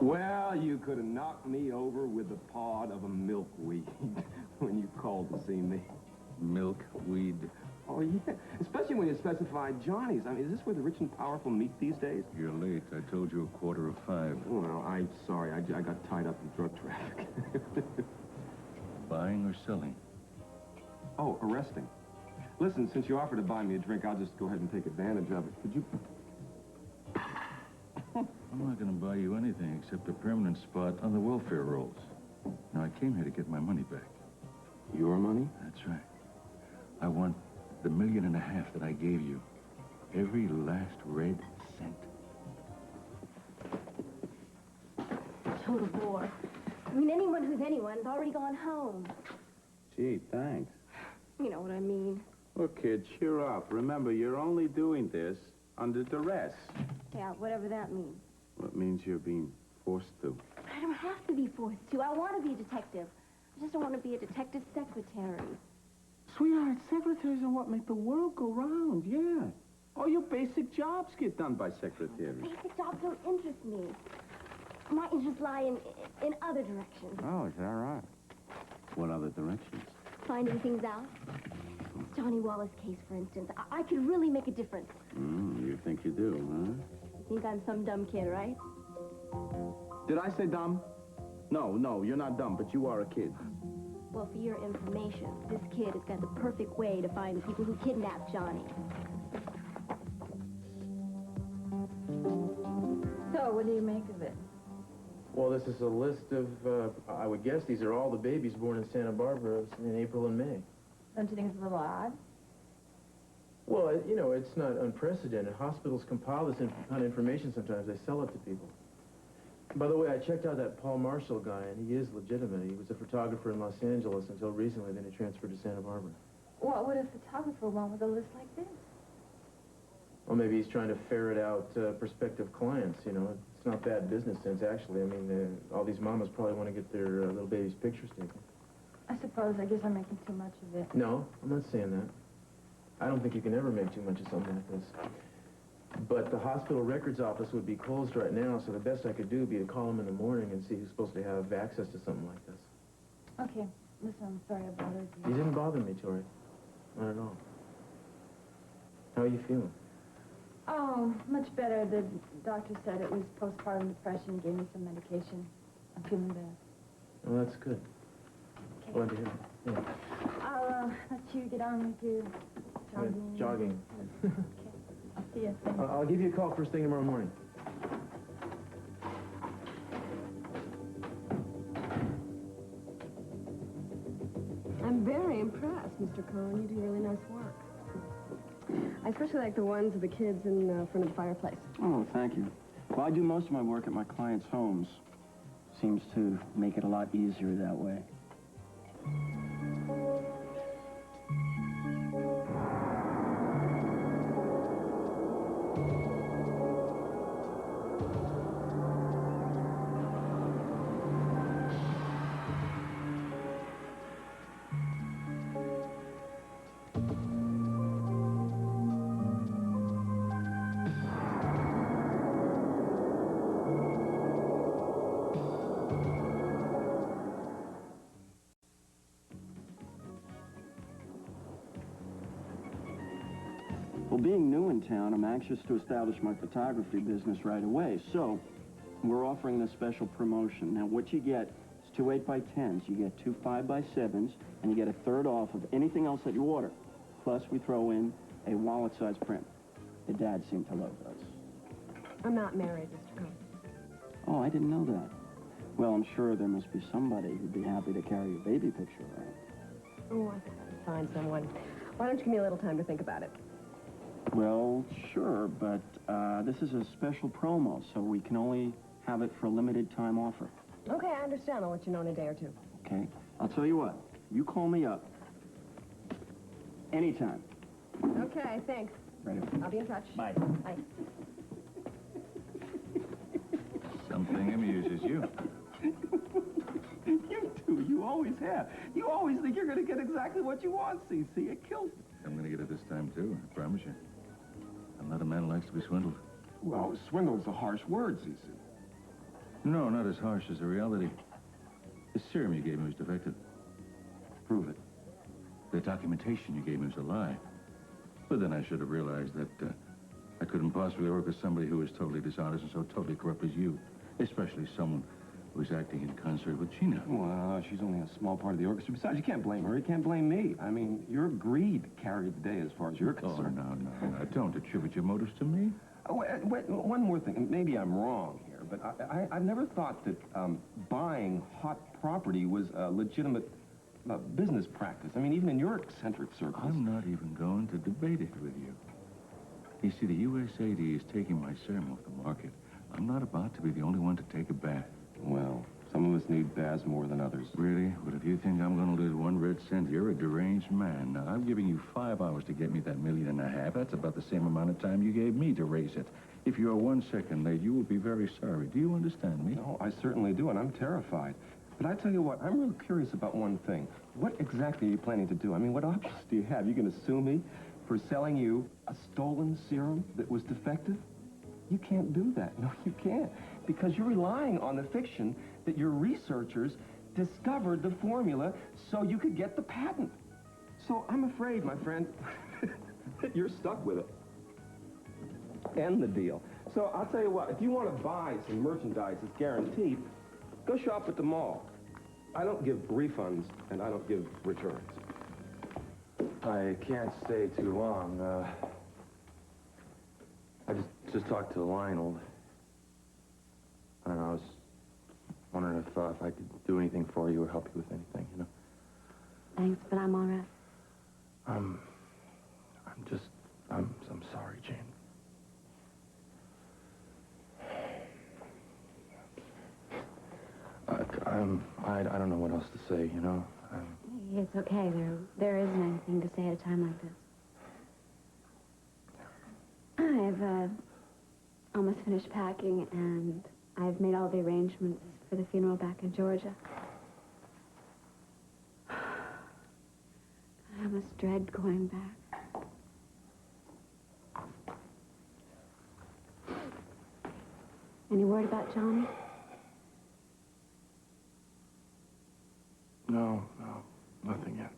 Well, you could have knocked me over with the pod of a milkweed when you called to see me. Milkweed? Oh, yeah. Especially when you specified Johnny's. I mean, is this where the rich and powerful meet these days? You're late. I told you 4:45. Well, I'm sorry. I got tied up in drug traffic. Buying or selling? Oh, arresting. Listen, since you offered to buy me a drink, I'll just go ahead and take advantage of it. Could you... I'm not going to buy you anything except a permanent spot on the welfare rolls. Now, I came here to get my money back. Your money? That's right. I want the $1.5 million that I gave you. Every last red cent. Total bore. I mean, anyone who's anyone's already gone home. Gee, thanks. You know what I mean. Look, kid, cheer up. Remember, you're only doing this under duress. Yeah, whatever that means. Well, it means you're being forced to. I don't have to be forced to. I want to be a detective. I just don't want to be a detective secretary. Sweetheart, secretaries are what make the world go round, yeah. All your basic jobs get done by secretaries. Basic jobs don't interest me. My interests lie in other directions. Oh, is that right? What other directions? Finding things out. Johnny Wallace case, for instance. I could really make a difference. You think you do, huh? You think I'm some dumb kid, right? Did I say dumb? No, you're not dumb, but you are a kid. Well, for your information, this kid has got the perfect way to find the people who kidnapped Johnny. So, what do you make of it? Well, this is a list of, I would guess these are all the babies born in Santa Barbara in April and May. Don't you think it's a little odd? Well, you know, it's not unprecedented. Hospitals compile this kind of information sometimes. They sell it to people. By the way, I checked out that Paul Marshall guy, and he is legitimate. He was a photographer in Los Angeles until recently, then he transferred to Santa Barbara. What would a photographer want with a list like this? Well, maybe he's trying to ferret out prospective clients, you know. It's not bad business sense, actually. I mean, all these mamas probably want to get their little babies' pictures taken. I suppose. I guess I'm making too much of it. No, I'm not saying that. I don't think you can ever make too much of something like this. But the hospital records office would be closed right now, so the best I could do would be to call them in the morning and see who's supposed to have access to something like this. Okay. Listen, I'm sorry I bothered you. You didn't bother me, Tori. Not at all. How are you feeling? Oh, much better. The doctor said it was postpartum depression, gave me some medication. I'm feeling better. Well, that's good. Okay. Glad to hear it. Yeah. I'll let you get on with your jogging. Jogging. Okay. I'll see you. Thanks. I'll give you a call first thing tomorrow morning. I'm very impressed, Mr. Cohen. You do really nice work. I especially like the ones of the kids in front of the fireplace. Oh, thank you. Well, I do most of my work at my clients' homes. Seems to make it a lot easier that way. Well, being new in town, I'm anxious to establish my photography business right away. So, we're offering this special promotion. Now, what you get is 2 8x10s, you get 2 5x7s, and you get a third off of anything else that you order. Plus, we throw in a wallet-sized print. The dads seem to love those. I'm not married, Mr. Cohen. Oh, I didn't know that. Well, I'm sure there must be somebody who'd be happy to carry your baby picture around. Oh, I think I can find someone. Why don't you give me a little time to think about it? Well, sure, but this is a special promo, so we can only have it for a limited time offer. Okay, I understand. I'll let you know in a day or two. Okay? I'll tell you what. You call me up. Anytime. Okay, thanks. Right. I'll be in touch. Bye. Bye. Something amuses you. You do. You always have. You always think you're going to get exactly what you want, Sisi. It kills me. I'm going to get it this time, too. I promise you. I'm not a man who likes to be swindled. Well, swindle's a harsh word, Sisi. No, not as harsh as the reality. The serum you gave me was defective. Prove it. The documentation you gave me was a lie. But then I should have realized that I couldn't possibly work with somebody who was totally dishonest and so totally corrupt as you. Especially someone who's acting in concert with Gina. Well, she's only a small part of the orchestra. Besides, you can't blame her. You can't blame me. I mean, your greed carried the day as far as you're concerned. Oh, no. Don't attribute your motives to me. Oh, wait, one more thing. Maybe I'm wrong here, but I've never thought that buying hot property was a legitimate business practice. I mean, even in your eccentric circles. I'm not even going to debate it with you. You see, the USAID is taking my serum off the market. I'm not about to be the only one to take a bath. Well, some of us need baths more than others. Really? Well, if you think I'm going to lose 1 red cent, you're a deranged man. Now, I'm giving you 5 hours to get me that $1.5 million. That's about the same amount of time you gave me to raise it. If you're 1 second late, you will be very sorry. Do you understand me? No, I certainly do, and I'm terrified. But I tell you what, I'm real curious about one thing. What exactly are you planning to do? I mean, what options do you have? You going to sue me for selling you a stolen serum that was defective? You can't do that. No, you can't. Because you're relying on the fiction that your researchers discovered the formula so you could get the patent. So I'm afraid, my friend, that you're stuck with it. End the deal. So I'll tell you what, if you want to buy some merchandise that's guaranteed, go shop at the mall. I don't give refunds, and I don't give returns. I can't stay too long. I just talked to Lionel. I don't know, I was wondering if I could do anything for you or help you with anything, you know? Thanks, but I'm all right. I'm sorry, Jane. I don't know what else to say, you know? It's okay. There isn't anything to say at a time like this. I've almost finished packing, and I've made all the arrangements for the funeral back in Georgia. I almost dread going back. Any word about Johnny? No, nothing yet.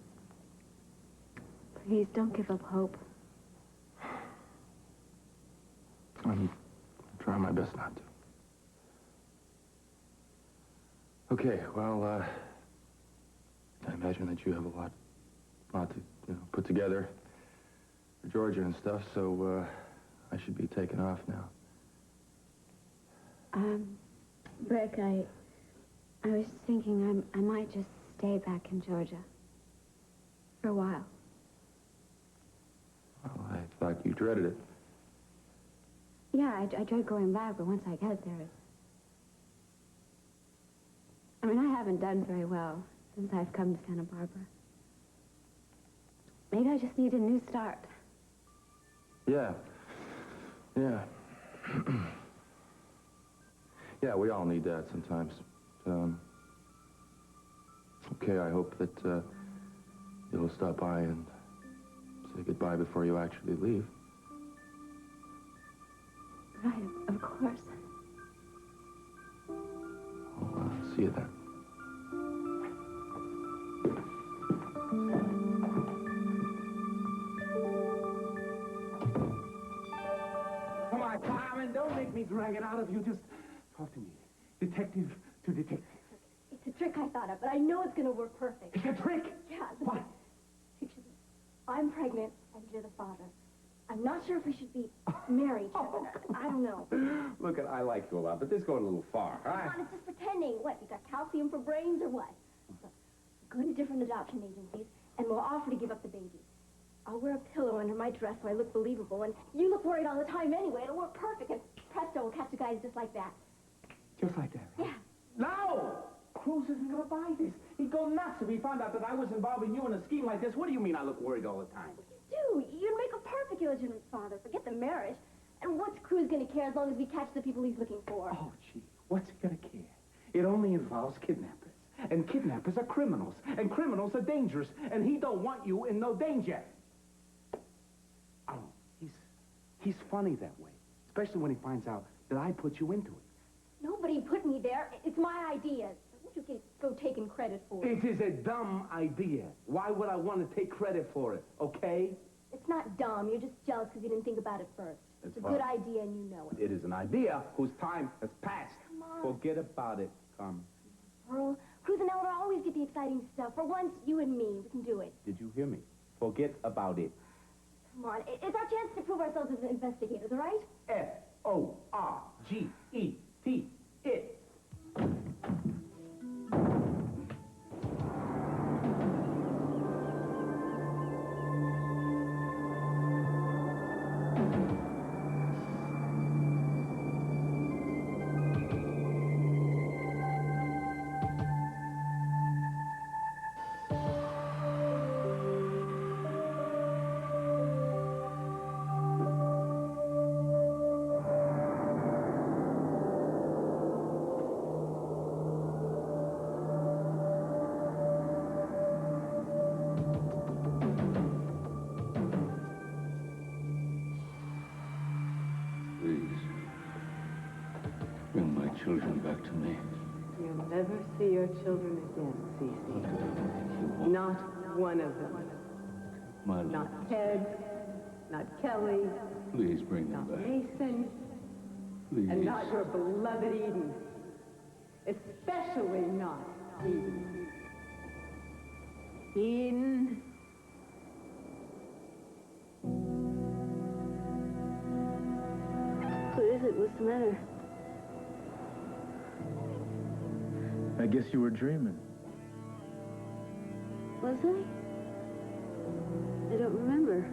Please, don't give up hope. I'm trying my best not to. Okay, well, I imagine that you have a lot to, put together for Georgia and stuff, so, I should be taking off now. Brick, I was thinking I might just stay back in Georgia for a while. Well, I thought you dreaded it. Yeah, I dread going back, but once I get there, I mean, I haven't done very well since I've come to Santa Barbara. Maybe I just need a new start. Yeah. Yeah, we all need that sometimes. Okay, I hope that you'll stop by and say goodbye before you actually leave. Right, of course. I'll see you then. Come on, Carmen, don't make me drag it out of you. Just talk to me. Detective to detective. It's a trick I thought of, but I know it's going to work perfect. It's a trick? Yeah. What? Picture this. I'm pregnant, and you're the father. I'm not sure if we should be married, but I don't know. Look, I like you a lot, but this is going a little far. Come on, it's just pretending. What, you got calcium for brains or what? Look, go to different adoption agencies, and we'll offer to give up the baby. I'll wear a pillow under my dress so I look believable, and you look worried all the time anyway. It'll work perfect, and presto, we'll catch the guys just like that. Just like that, right? Yeah. No! Cruz isn't gonna buy this. He'd go nuts if he found out that I was involving you in a scheme like this. What do you mean I look worried all the time? You do. You'd make a perfect illegitimate father. Forget the marriage. And what's Cruz gonna care as long as we catch the people he's looking for? Oh, gee, what's he gonna care? It only involves kidnappers. And kidnappers are criminals. And criminals are dangerous. And he don't want you in no danger. Oh, he's funny that way. Especially when he finds out that I put you into it. No, anybody put me there. It's my idea. Don't you go taking credit for it. It is a dumb idea. Why would I want to take credit for it, okay? It's not dumb. You're just jealous because you didn't think about it first. It's a fine. good idea and you know it. It is an idea whose time has passed. Come on. Forget about it, Carmen. Pearl, Cruz and Eleanor always get the exciting stuff. For once, you and me, we can do it. Did you hear me? Forget about it. Come on. It's our chance to prove ourselves as investigators, all right? F-O-R-G-E-T, it. Children back to me. You'll never see your children again, Sisi. Not one of them. My love. Not Ted, not Kelly, Please bring them not back. Mason, Please. and not your beloved Eden. Especially not Eden. Eden. What is it? What's the matter? I guess you were dreaming. Was I? I don't remember.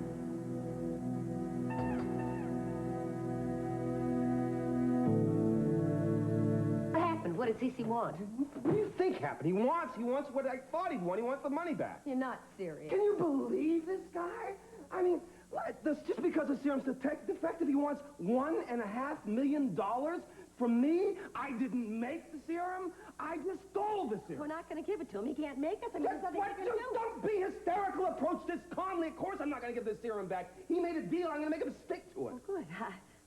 What happened? What did Sisi want? What do you think happened? He wants what I thought he'd want. He wants the money back. You're not serious. Can you believe this guy? I mean, just because the serum's defective, he wants $1.5 million from me? I didn't make the serum. I just stole the serum. We're not going to give it to him. He can't make us. I mean, there's nothing he can do. Don't be hysterical. Approach this calmly. Of course I'm not going to give this serum back. He made a deal. I'm going to make him stick to it. Well, good.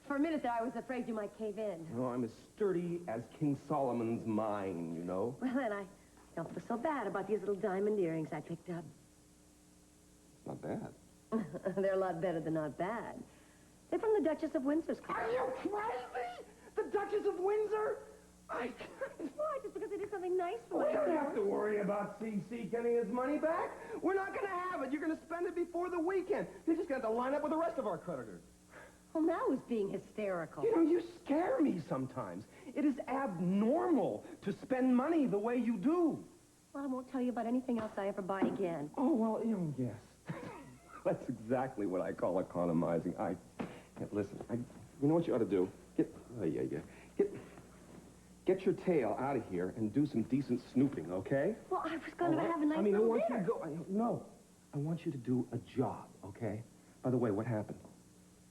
For a minute there, I was afraid you might cave in. Oh, I'm as sturdy as King Solomon's mine, you know? Well, then I don't feel so bad about these little diamond earrings I picked up. Not bad. They're a lot better than not bad. They're from the Duchess of Windsor's club. Are you crazy? The Duchess of Windsor? Why? Just because they did something nice for We me. don't have to worry about CC getting his money back. We're not going to have it. You're going to spend it before the weekend. You're just going to have to line up with the rest of our creditors. Well, now he's being hysterical. You know, you scare me sometimes. It is abnormal to spend money the way you do. Well, I won't tell you about anything else I ever buy again. Oh, well, yes. That's exactly what I call economizing. Listen, you know what you ought to do? Get your tail out of here and do some decent snooping, okay? Well, I was going to have a nice I little want dinner. you to go... No. I want you to do a job, okay? By the way, what happened?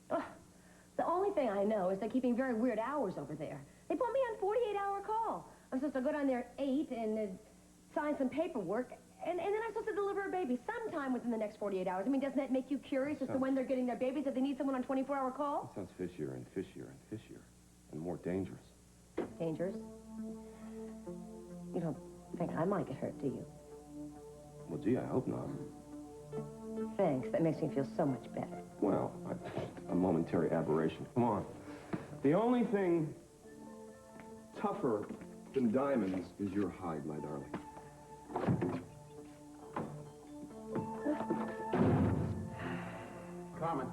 The only thing I know is they're keeping very weird hours over there. They put me on 48-hour call. I'm supposed to go down there at 8 and sign some paperwork, and then I'm supposed to deliver a baby sometime within the next 48 hours. I mean, doesn't that make you curious as to when they're getting their babies, if they need someone on 24-hour call? That sounds fishier and fishier and fishier and more dangerous. Dangerous? You don't think I might get hurt, do you? Well, gee, I hope not. Thanks. That makes me feel so much better. Well, a momentary aberration. Come on. The only thing tougher than diamonds is your hide, my darling. Carmen.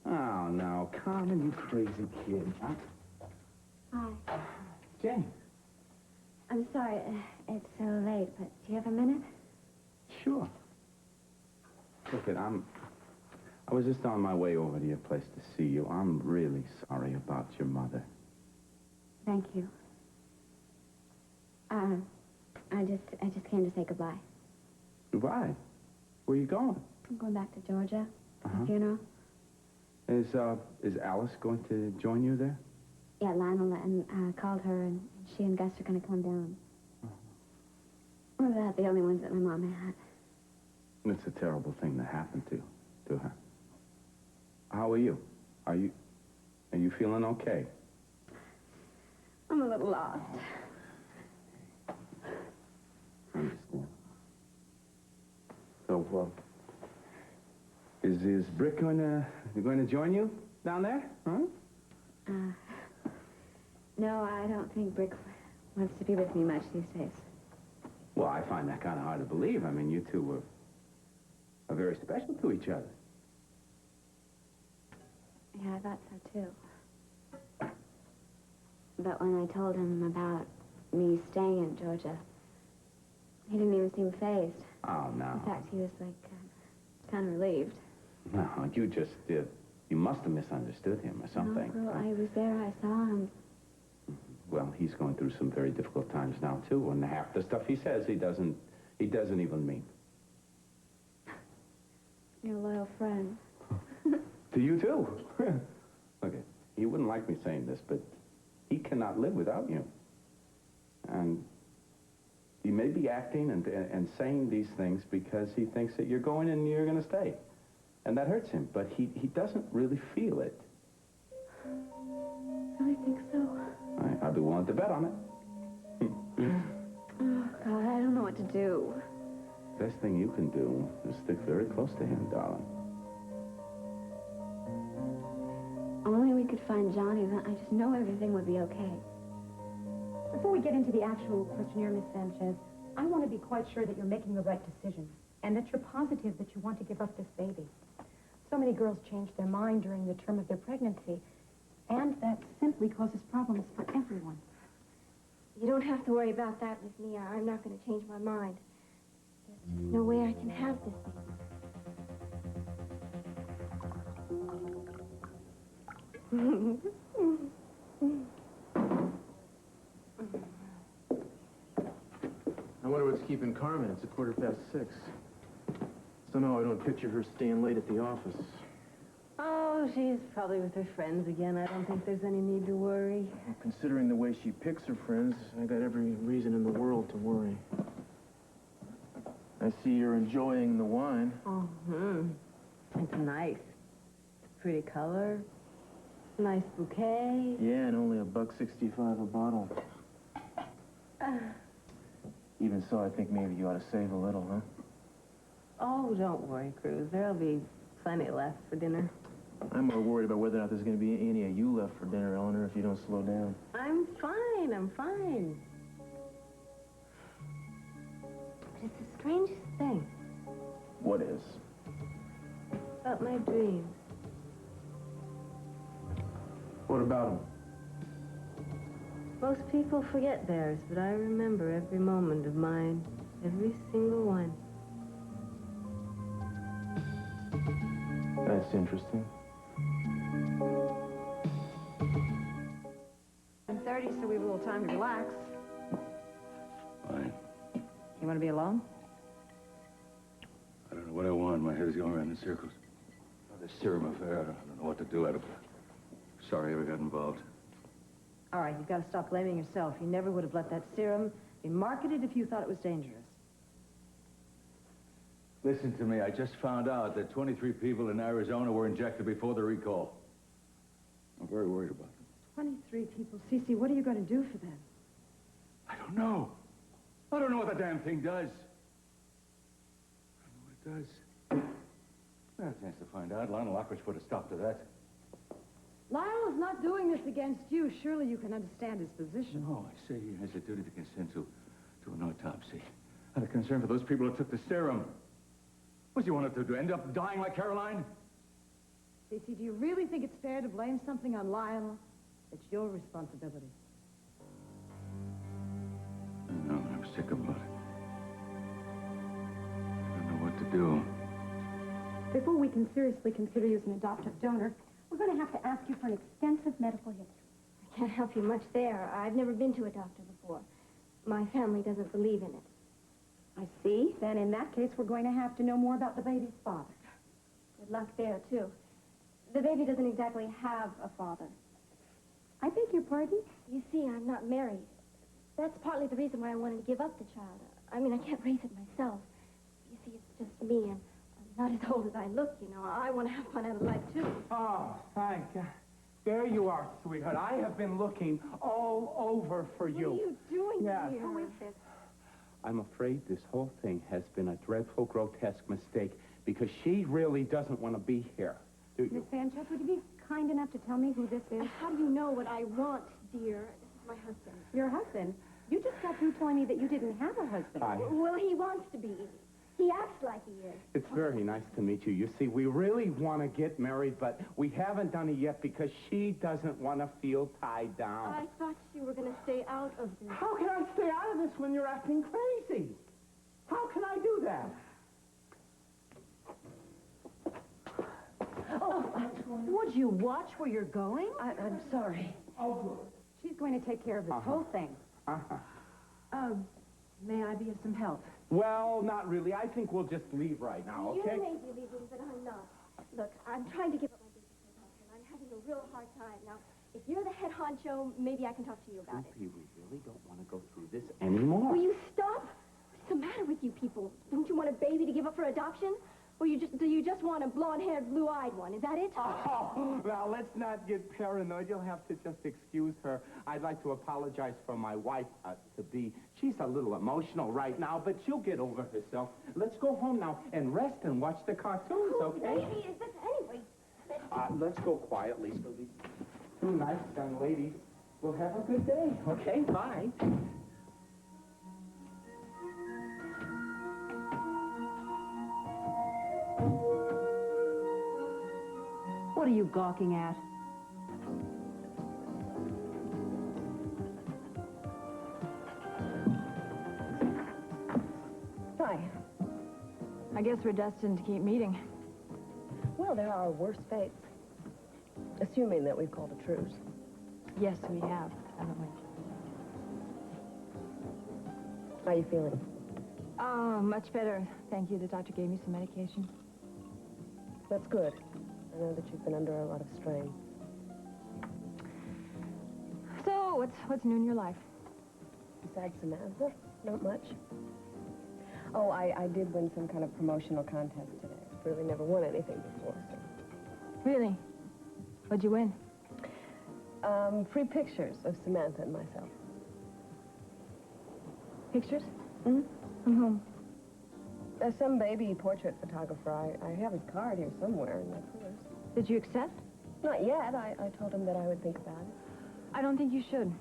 Oh, now, Carmen, you crazy kid, huh? Hi. Jane. I'm sorry it's so late, but do you have a minute? Sure. Look, I was just on my way over to your place to see you. I'm really sorry about your mother. Thank you. I just came to say goodbye. Goodbye. Where are you going? I'm going back to Georgia for Uh-huh. the funeral. Is Alice going to join you there? Yeah, Lionel called her, and she and Gus are going to come down. We're about the only ones that my mom had. It's a terrible thing that happened to her. How are you? Are you feeling okay? I'm a little lost. I understand. So, is Brick going to join you down there? Huh? No, I don't think Brick wants to be with me much these days. Well, I find that kind of hard to believe. I mean, you two are very special to each other. Yeah, I thought so, too. But when I told him about me staying in Georgia, he didn't even seem fazed. Oh, no. In fact, he was, like, kind of relieved. No, you must have misunderstood him or something. No, girl, I was there, I saw him. Well, he's going through some very difficult times now, too, and half the stuff he says, he doesn't even mean. You're a loyal friend. To you, too. Okay, he wouldn't like me saying this, but he cannot live without you. And he may be acting and saying these things because he thinks that you're going and you're going to stay. And that hurts him, but he doesn't really feel it. Really think so? I'd be willing to bet on it. Oh, God, I don't know what to do. Best thing you can do is stick very close to him, darling. Only we could find Johnny, then I just know everything would be okay. Before we get into the actual questionnaire, Miss Sanchez, I want to be quite sure that you're making the right decision and that you're positive that you want to give up this baby. So many girls change their mind during the term of their pregnancy, and that simply causes problems for everyone. You don't have to worry about that with me. I'm not going to change my mind. There's just no way I can have this baby. I wonder what's keeping Carmen. It's 6:15. Somehow I don't picture her staying late at the office. Oh, she's probably with her friends again. I don't think there's any need to worry. Well, considering the way she picks her friends, I got every reason in the world to worry. I see you're enjoying the wine. It's nice. It's a pretty color. Nice bouquet. Yeah, and only $1.65 a bottle. Even so, I think maybe you ought to save a little, huh? Oh, don't worry, Cruz. There'll be plenty left for dinner. I'm more worried about whether or not there's going to be any of you left for dinner, Eleanor, if you don't slow down. I'm fine. I'm fine. But it's the strangest thing. What is? About my dreams. What about them? Most people forget theirs, but I remember every moment of mine. Every single one. That's interesting. 10:30, so we have a little time to relax. Fine. You want to be alone? I don't know what I want. My head is going around in circles. Oh, this serum affair, I don't know what to do. Sorry I ever got involved. All right, you've got to stop blaming yourself. You never would have let that serum be marketed if you thought it was dangerous. Listen to me. I just found out that 23 people in Arizona were injected before the recall. I'm very worried about them. 23 people. Sisi, what are you going to do for them? I don't know. I don't know what the damn thing does. I don't know what it does. I had a chance to find out. Lionel Lockridge put a stop to that. Lionel's not doing this against you. Surely you can understand his position. No, I say he has a duty to consent to an autopsy. Out of concern for those people who took the serum. What do you want to end up dying like Caroline? Sisi, do you really think it's fair to blame something on Lionel? It's your responsibility. No, I'm sick about it. I don't know what to do. Before we can seriously consider you as an adoptive donor, we're going to have to ask you for an extensive medical history. I can't help you much there. I've never been to a doctor before. My family doesn't believe in it. I see. Then in that case, we're going to have to know more about the baby's father. Good luck there, too. The baby doesn't exactly have a father. I beg your pardon? You see, I'm not married. That's partly the reason why I wanted to give up the child. I mean, I can't raise it myself. You see, it's just me, and I'm not as old as I look, you know. I want to have fun out of life, too. Oh, thank God. There you are, sweetheart. I have been looking all over for you. What are you doing Yeah. here? Who is this? I'm afraid this whole thing has been a dreadful, grotesque mistake because she really doesn't want to be here, do Miss you? Sanchez, would you be kind enough to tell me who this is? How do you know what I want, dear? This is my husband. Your husband? You just got through telling me that you didn't have a husband. Well, he wants to be. He acts like he is. It's very nice to meet you. You see, we really want to get married, but we haven't done it yet because she doesn't want to feel tied down. I thought you were going to stay out of this. How can I stay out of this when you're acting crazy? How can I do that? Oh, would you watch where you're going? I'm sorry. Oh, good. She's going to take care of this whole thing. May I be of some help? Well, not really. I think we'll just leave right now, okay? You may be leaving, but I'm not. Look, I'm trying to give up my business with my husband. I'm having a real hard time. Now, if you're the head honcho, maybe I can talk to you about it. We really don't want to go through this anymore. Will you stop? What's the matter with you people? Don't you want a baby to give up for adoption? Or do you just want a blonde-haired, blue-eyed one? Is that it? Oh, now, let's not get paranoid. You'll have to just excuse her. I'd like to apologize for my wife to-be. She's a little emotional right now, but she'll get over herself. Let's go home now and rest and watch the cartoons, okay? Who baby is this anyway? Let's go quietly so these two nice young ladies will have a good day, okay? Bye. What are you gawking at? Hi. I guess we're destined to keep meeting. Well, there are worse fates. Assuming that we've called a truce. Yes, we have, haven't we? How are you feeling? Oh, much better. Thank you. The doctor gave me some medication. That's good. I know that you've been under a lot of strain. So, what's new in your life? Besides Samantha, not much. Oh, I did win some kind of promotional contest today. I've really never won anything before, so. Really? What'd you win? Free pictures of Samantha and myself. Pictures? Hmm? From whom? Some baby portrait photographer. I have his card here somewhere in my purse. Did you accept? Not yet. I told him that I would think about it. I don't think you should.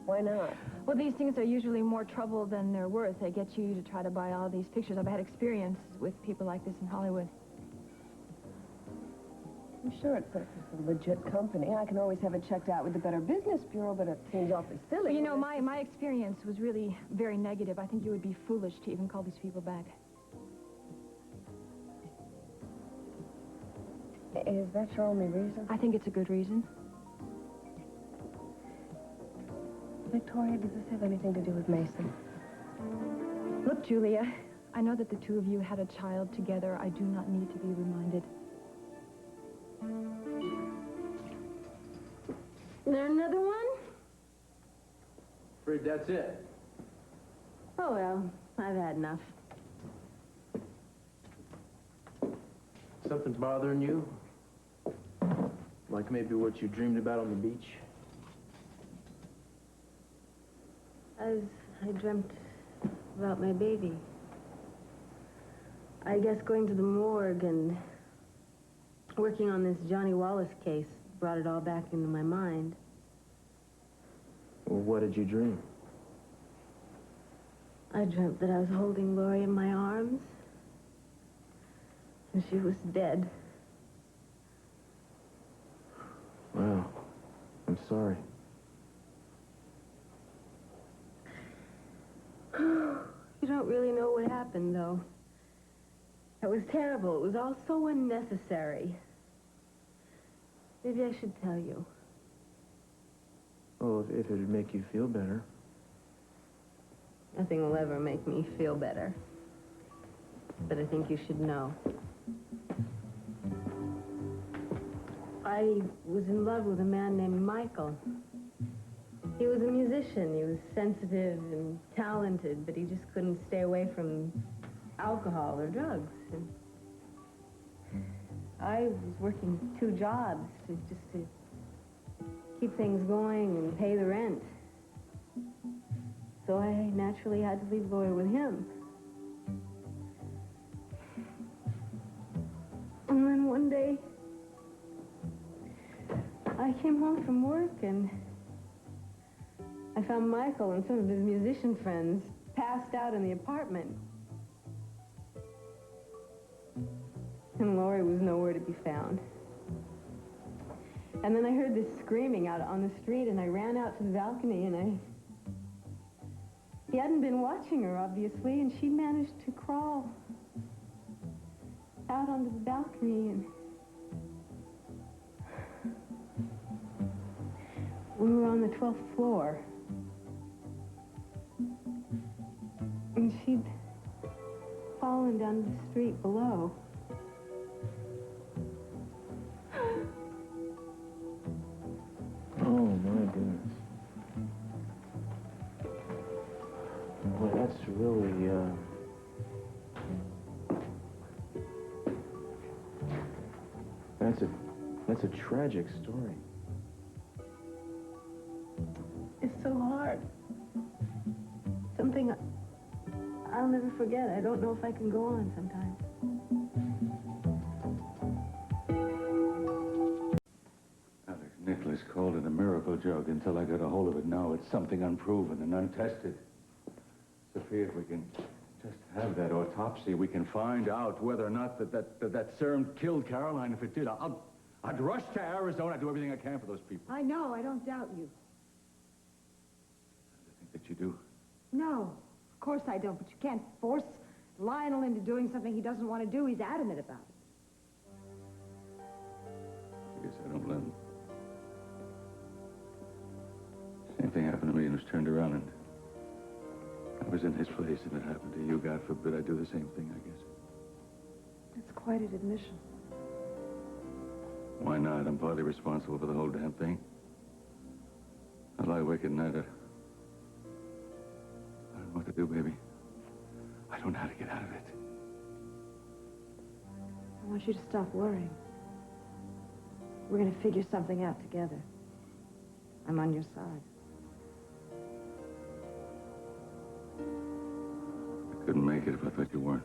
Why not? Well, these things are usually more trouble than they're worth. They get you to try to buy all these pictures. I've had experience with people like this in Hollywood. I'm sure it's a legit company. I can always have it checked out with the Better Business Bureau, but it seems awfully silly. Well, you know, my experience was really very negative. I think you would be foolish to even call these people back. Is that your only reason? I think it's a good reason. Victoria, does this have anything to do with Mason? Look, Julia, I know that the two of you had a child together. I do not need to be reminded. There another one? Afraid that's it. Oh, well, I've had enough. Something bothering you? Like maybe what you dreamed about on the beach? As I dreamt about my baby. I guess going to the morgue and working on this Johnny Wallace case brought it all back into my mind. Well, what did you dream? I dreamt that I was holding Lori in my arms, and she was dead. Wow. I'm sorry. You don't really know what happened, though. It was terrible. It was all so unnecessary. Maybe I should tell you. Oh, if it'd make you feel better. Nothing will ever make me feel better. But I think you should know. I was in love with a man named Michael. He was a musician. He was sensitive and talented, but he just couldn't stay away from alcohol or drugs. And I was working 2 jobs just to keep things going and pay the rent. So I naturally had to leave Lawyer with him. And then one day, I came home from work and I found Michael and some of his musician friends passed out in the apartment. And Lori was nowhere to be found. And then I heard this screaming out on the street, and I ran out to the balcony, and he hadn't been watching her, obviously, and she managed to crawl out onto the balcony, and we were on the 12th floor. And she'd fallen down the street below. Oh, my goodness. Boy, that's really, that's a tragic story. It's so hard. Something I'll never forget. I don't know if I can go on sometimes. Alex Nicholas called it a miracle joke until I got a hold of it. Now it's something unproven and untested. Sophia, if we can just have that autopsy, we can find out whether or not that serum killed Caroline. If it did, I'd rush to Arizona. I'd do everything I can for those people. I know. I don't doubt you. I think that you do. No, of course I don't, but you can't force Lionel into doing something he doesn't want to do. He's adamant about it. I guess I don't blame him. Same thing happened to me and was turned around, and I was in his place, and it happened to you. God forbid I do the same thing, I guess. That's quite an admission. Why not? I'm partly responsible for the whole damn thing. I lie awake at night. I don't know what to do, baby. I don't know how to get out of it. I want you to stop worrying. We're going to figure something out together. I'm on your side. I couldn't make it if I thought you weren't.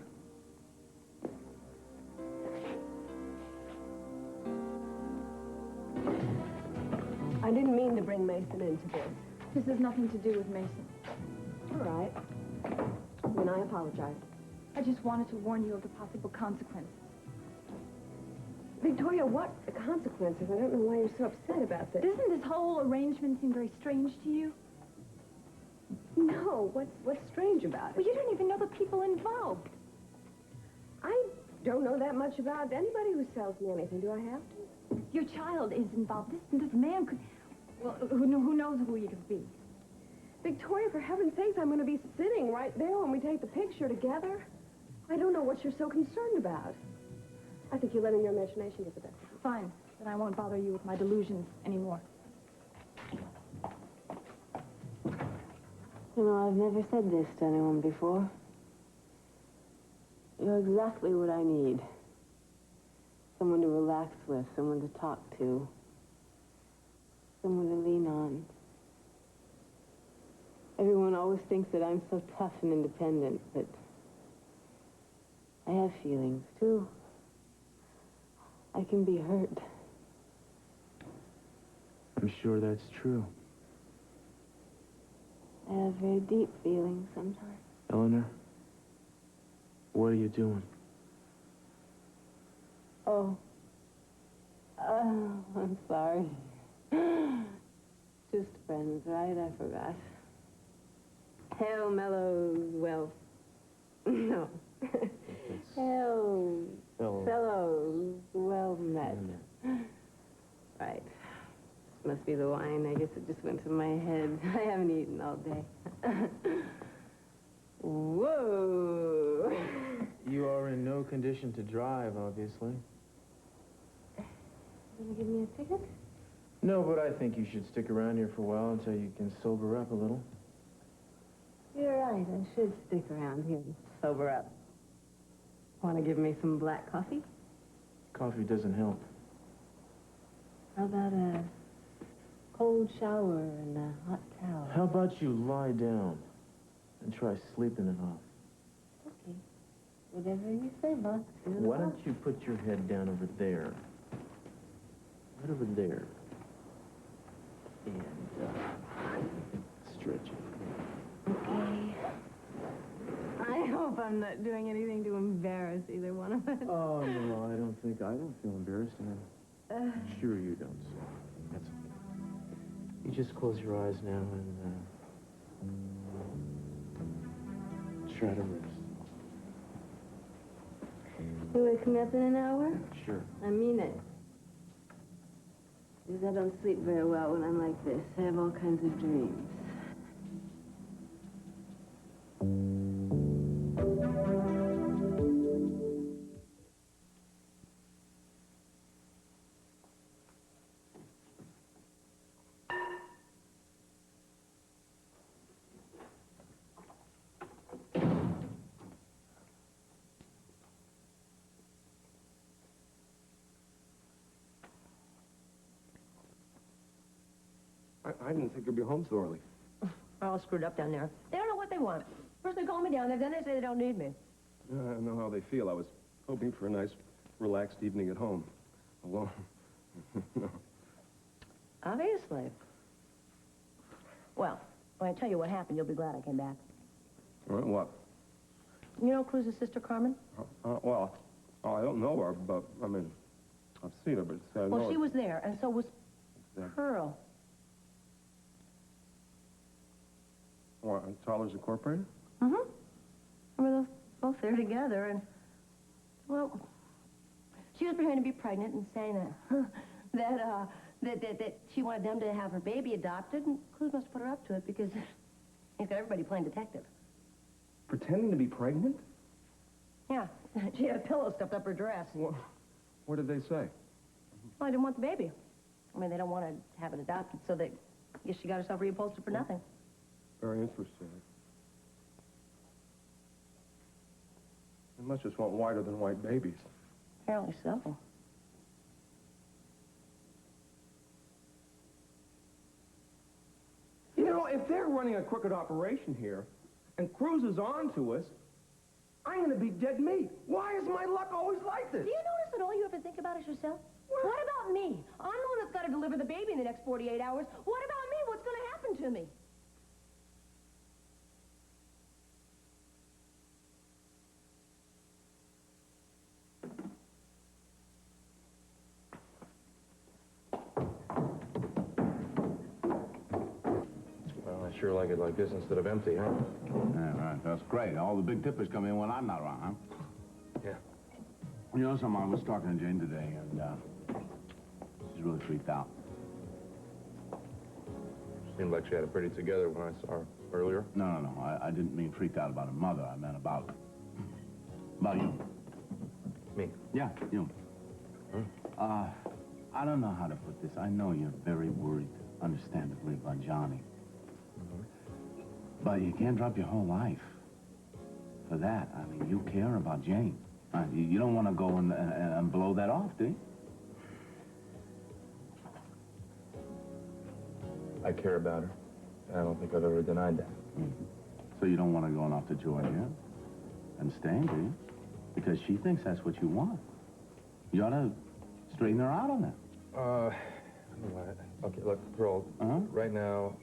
I didn't mean to bring Mason into this. This has nothing to do with Mason. All right. Then I apologize. I just wanted to warn you of the possible consequences. Victoria, what consequences? I don't know why you're so upset about this. Doesn't this whole arrangement seem very strange to you? No, what's strange about it? Well, you don't even know the people involved. I don't know that much about anybody who sells me anything. Do I have to? Your child is involved. This man could... Well, who knows who he could be? Victoria, for heaven's sakes, I'm going to be sitting right there when we take the picture together. I don't know what you're so concerned about. I think you're letting your imagination get the best of you. Fine. Then I won't bother you with my delusions anymore. You know, I've never said this to anyone before. You're exactly what I need. Someone to relax with, someone to talk to, someone to lean on. Everyone always thinks that I'm so tough and independent, but I have feelings, too. I can be hurt. I'm sure that's true. I have very deep feelings sometimes. Eleanor, what are you doing? Oh. I'm sorry. Just friends, right? I forgot. Hail Mellows, well... No. Hail Fellows, well met. Right. This must be the wine. I guess it just went to my head. I haven't eaten all day. Whoa! You are in no condition to drive, obviously. You gonna give me a ticket? No, but I think you should stick around here for a while until you can sober up a little. You're right. I should stick around here and sober up. Want to give me some black coffee? Coffee doesn't help. How about a cold shower and a hot towel? How about you lie down and try sleeping it off? Okay. Whatever you say, boss. Why don't you put your head down over there? Right over there. And, stretch it. Okay. I hope I'm not doing anything to embarrass either one of us. Oh, no, I don't feel embarrassed, and I'm sure you don't, so that's okay. You just close your eyes now and, try to rest. You wake me up in an hour? Sure. I mean it. Because I don't sleep very well when I'm like this. I have all kinds of dreams. I didn't think you'd be home so early. They're all screwed up down there. They don't know what they want. First they call me down there, then they say they don't need me. I don't know how they feel. I was hoping for a nice, relaxed evening at home. Alone. No. Obviously. Well, when I tell you what happened, you'll be glad I came back. All right, what? You know Cruz's sister, Carmen? Well, I don't know her, but, I mean, I've seen her, but I know Well, she her. was there, and so was Pearl. What, Tyler's Incorporated? Mm-hmm. We were both there together, and, well, she was pretending to be pregnant and saying that she wanted them to have her baby adopted, and Cruz must have put her up to it because he's got everybody playing detective. Pretending to be pregnant? Yeah, she had a pillow stuffed up her dress. What did they say? Well, I didn't want the baby. I mean, they don't want to have it adopted, so I guess she got herself reupholstered for nothing. Very interesting. They must just want whiter than white babies. Apparently so. You know, if they're running a crooked operation here, and Cruz is on to us, I'm gonna be dead meat. Why is my luck always like this? Do you notice that all you ever think about is yourself? What about me? I'm the one that's got to deliver the baby in the next 48 hours. What about me? What's going to happen to me? Well, I sure like it like this instead of empty, huh? Yeah, right. That's great. All the big tippers come in when I'm not around, huh? Yeah. You know something? I was talking to Jane today, and she's really freaked out. Seemed like she had it pretty together when I saw her earlier. No. I didn't mean freaked out about her mother. I meant about you. Me? Yeah, you. Huh? I don't know how to put this. I know you're very worried, understandably, about Johnny. But you can't drop your whole life for that. I mean, you care about Jane. You don't want to go and blow that off, do you? I care about her. I don't think I've ever denied that. Mm-hmm. So you don't want to go off to Georgia and staying, do you? Because she thinks that's what you want. You ought to straighten her out on that. Okay, look, Pearl, right now,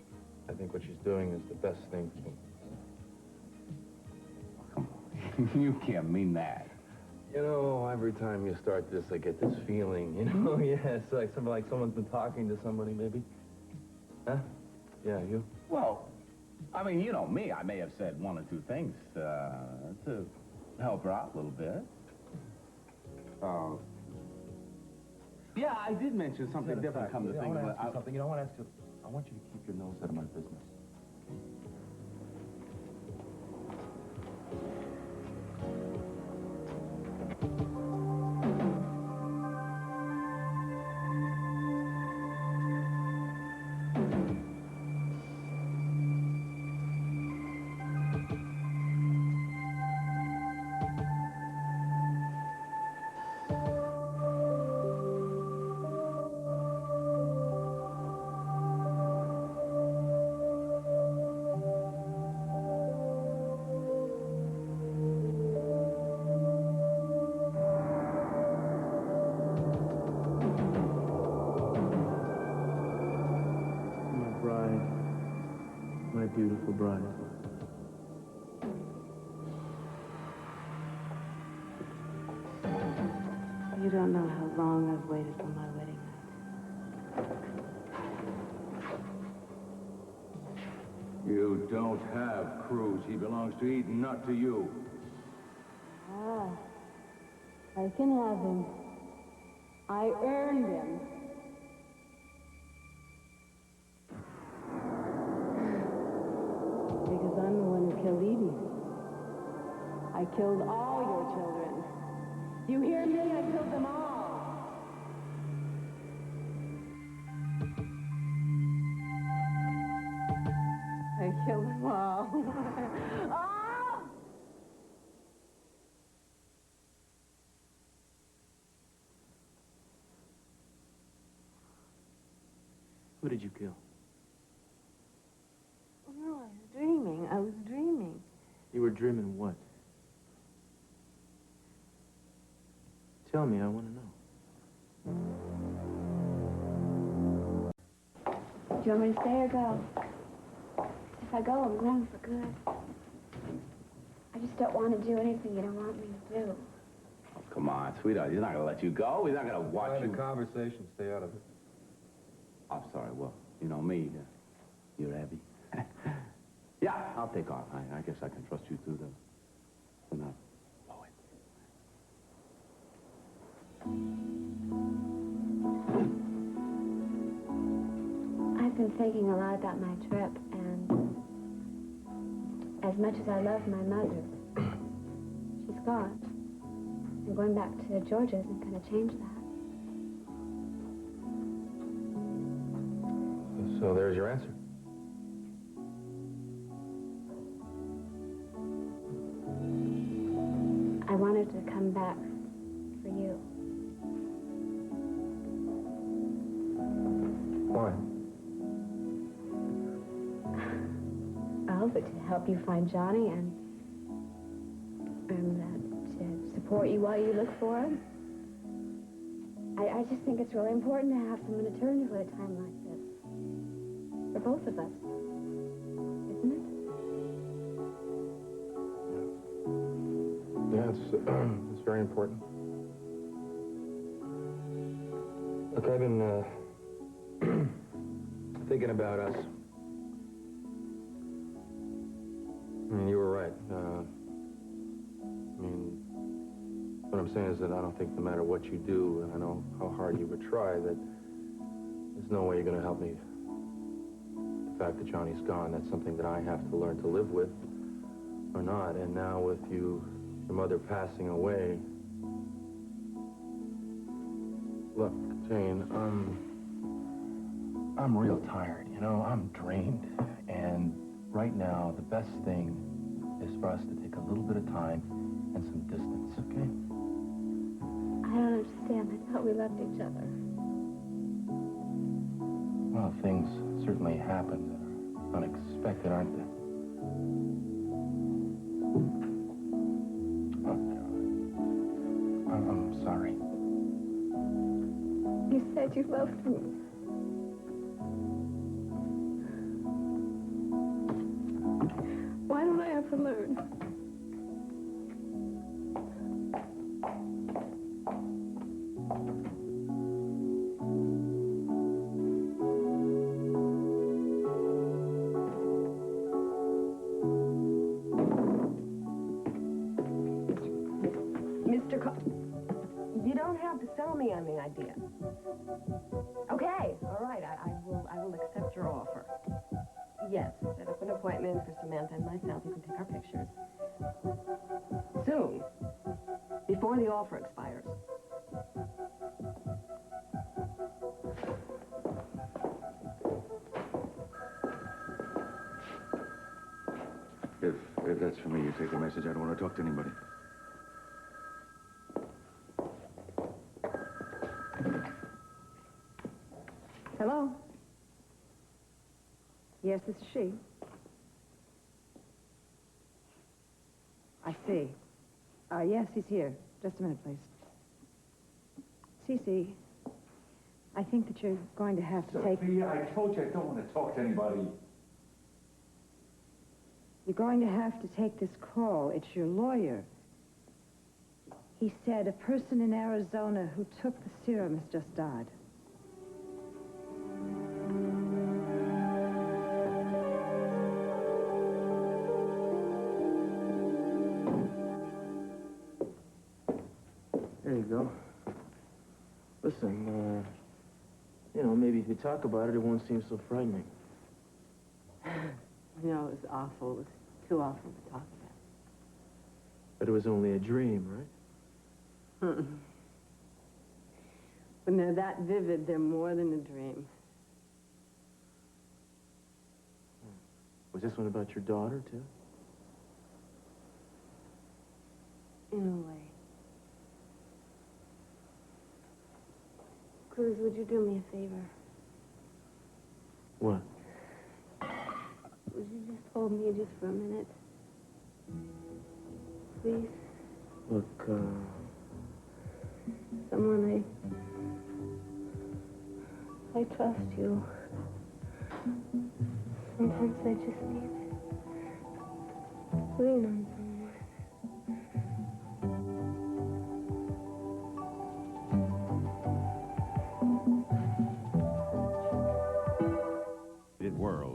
I think what she's doing is the best thing for me. Come on. You can't mean that. You know, every time you start this, I get this feeling, you know? Yeah, it's like someone's been talking to somebody, maybe. Huh? Yeah, you? Well, I mean, you know me. I may have said one or two things to help her out a little bit. Yeah, I did mention something different, come to think of it. I want to ask you something. You know, I want you to keep your nose out of my business. beautiful bride. You don't know how long I've waited for my wedding night. You don't have Cruz. He belongs to Eden, not to you. Ah, I can have him. I earned him. Because I'm the one who killed Eden. I killed all your children. You hear me? I killed them all. I killed them all. Oh! Who did you kill? Oh, no, I was dreaming. I was dreaming. You were dreaming what? Tell me, I want to know. Do you want me to stay or go? If I go, I'm going for good. I just don't want to do anything you don't want me to do. Oh, come on, sweetheart. He's not going to let you go. He's not going to watch you. Have a conversation. Stay out of it. I'm sorry. Well, you know me. You're Abby. Yeah, I'll take off. I guess I can trust you to not blow it. I've been thinking a lot about my trip, and as much as I love my mother, she's gone. And going back to Georgia isn't going to change that. So there's your answer. I wanted to come back for you. Why? Oh, but to help you find Johnny and to support you while you look for him. I just think it's really important to have someone to turn to at a time like this. For both of us. Isn't it? Yeah, it's very important. Look, I've been thinking about us. I mean, you were right. What I'm saying is that I don't think no matter what you do, and I know how hard you would try, that there's no way you're going to help me. The fact that Johnny's gone, that's something that I have to learn to live with, or not. And now with your mother passing away, look, Jane, I'm real tired, you know, I'm drained. And right now, the best thing is for us to take a little bit of time and some distance, okay? I don't understand. I thought we loved each other. Well, things certainly happen that are unexpected, aren't they? Oh, I'm sorry. You said you loved me. Why don't I ever learn? You don't have to sell me on the idea. Okay, all right, I will accept your offer. Yes, set up an appointment for Samantha and myself. You can take our pictures. Soon, before the offer expires. If that's for me, you take the message. I don't want to talk to anybody. Hello? Yes, this is she. I see. Yes, he's here. Just a minute, please. Sisi, I think that you're going to have to take... Sophia, I told you I don't want to talk to anybody. You're going to have to take this call. It's your lawyer. He said a person in Arizona who took the serum has just died. There you go. Listen, you know, maybe if you talk about it, it won't seem so frightening. No, it was awful. It was too awful to talk about. But it was only a dream, right? When they're that vivid, they're more than a dream. Was this one about your daughter, too? In a way. Cruz, would you do me a favor? What? Would you just hold me just for a minute? Please? Look, Someone I trust you. Sometimes I just need to lean on someone.